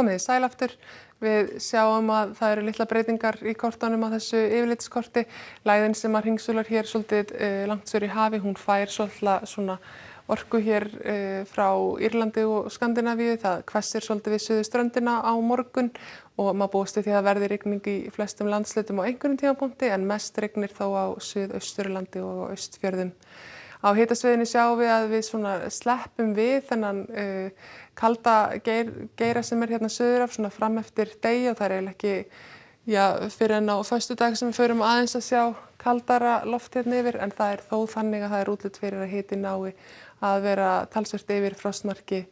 Komið sæl aftur. Við sjáum að það eru litlar breytingar í kortunum á þessu yfirlitskorti. Lægðin sem að hringsúlar hér svolítið langt suður í hafi, hún fær svolítið svona orku hér frá Írlandi og Skandinavíu. Það hvessir svolítið við suðurströndina á morgun og maður búist við því að verði rigning í flestum landshlutum á einhverjum tímapunkti en mest rignir þó á Suðausturlandi og á Austfjörðum. Á hitasvæðinu sjáum við að við svona sleppum við þennan kalda geira sem er hérna suður af svona fram eftir degi og það er eiginlega ekki fyrir en á föstudag sem við förum aðeins að sjá kaldara loft hérna yfir en það er þó þannig að það er útlit fyrir að hiti nái að vera talsvert yfir frostmarki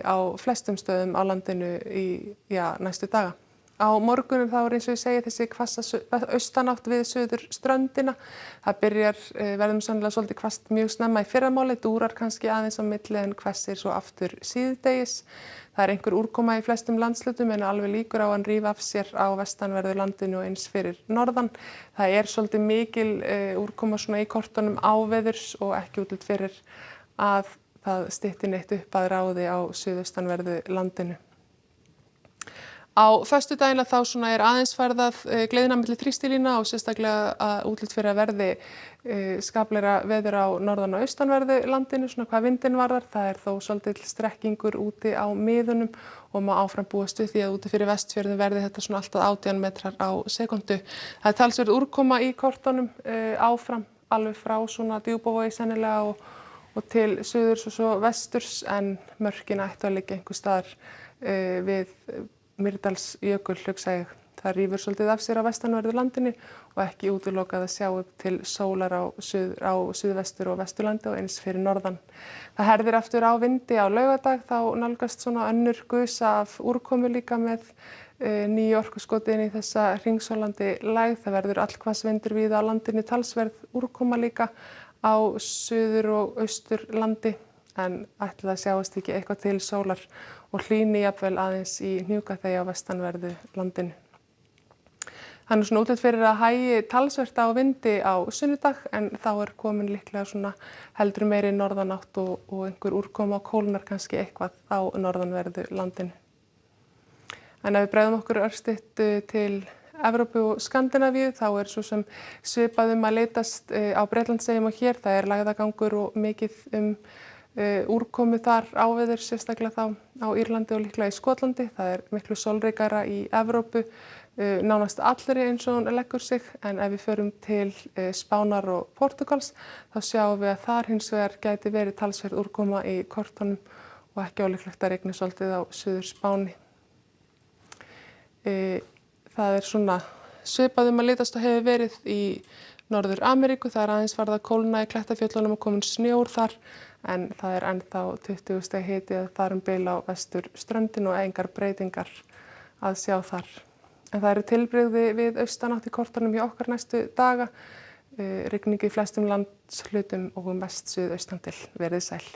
á flestum stöðum á landinu í næstu daga. Á morgunum þá er eins og ég segi þessi hvassa austanátt við suðurströndina. Það verðum sannlega svolítið hvasst mjög snemma í fyrramáli, dúrar kannski aðeins á milli en hvessir svo aftur síðdegis. Það er einhver úrkoma í flestum landshlutum en alveg líkur á að rífa af sér á vestanverðu landinu og eins fyrir norðan. Það er svolítið mikil úrkoma svona í kortunum áveðurs og ekki útlit fyrir að það stytti neitt upp að ráði á suðaustanverðu landinu. Á föstudaginn þá svona er aðeins farið að gleiðna milli þrýstilína og sérstaklega að útlit fyrir að verði skaplegra veður á norðan og austanverðu landinu svona hvað vindinn varðar. Það er þó svolítill strekkingur úti á miðunum og má áfram búast við því að úti fyrir Vestfjörðum verði þetta svona alltaf 18 metrar á sekúndu. Það er talsverð úrkoma í kortunum áfram alveg frá svona Djúpavogi sennilega og til suðurs og svo vesturs en mörkin ættu að liggja einhvers staðar við Mýrdalsjökul, hugsa ég. Það rífur svolítið af sér á vestanverðu landinu og ekki útilokað að sjá upp til sólar á suðvestur og vesturlandi og eins fyrir norðan. Það herðir aftur á vindi á laugardag, þá nálgast svona önnur gusa af úrkomu líka með nýju orkuskoti inn í þessa hringsólandi lægð. Það verður allhvassvindur víða á landinu, talsverð úrkoma líka á suður og austurlandi en ætli það sjáist ekki eitthvað til sólar og hlýni jafnvel aðeins í Hnjúkaþey á vestanverðu landinu. Það er svona útlit fyrir að hægi talsvert á vindi á sunnudag en þá er komin líklega svona heldur meiri norðanátt og einhver úrkoma og kólnar kannski eitthvað á norðanverðu landinu. En ef við bregðum okkur örstutt til Evrópu og Skandinavíu þá er svo sem svipað að leitast á Bretlandseyjum og hér. Það er lægðagangur og mikið úrkomu þar áveður sérstaklega þá á Írlandi og líklega í Skotlandi. Það er miklu sólríkara í Evrópu, nánast allri eins og hún leggur sig en ef við förum til Spánar og Portúgals þá sjáum við að þar hins vegar gæti verið talsverð úrkoma í kortunum og ekki ólíklegt að rigni svolítið á suður Spáni. Það er svona svipað að litast og hefur verið í Norður Ameríku. Það er aðeins farið að kólna í Klettafjöllunum og komin snjór þar en það er ennþá 20 stig hiti eða þar bil á vesturströndin og engar breytingar að sjá þar. En það eru tilbrigði við austanátt í kortunum hjá okkar næstu daga. Rigning í flestum landshlutum og mest suðaustan til. Verið sæl.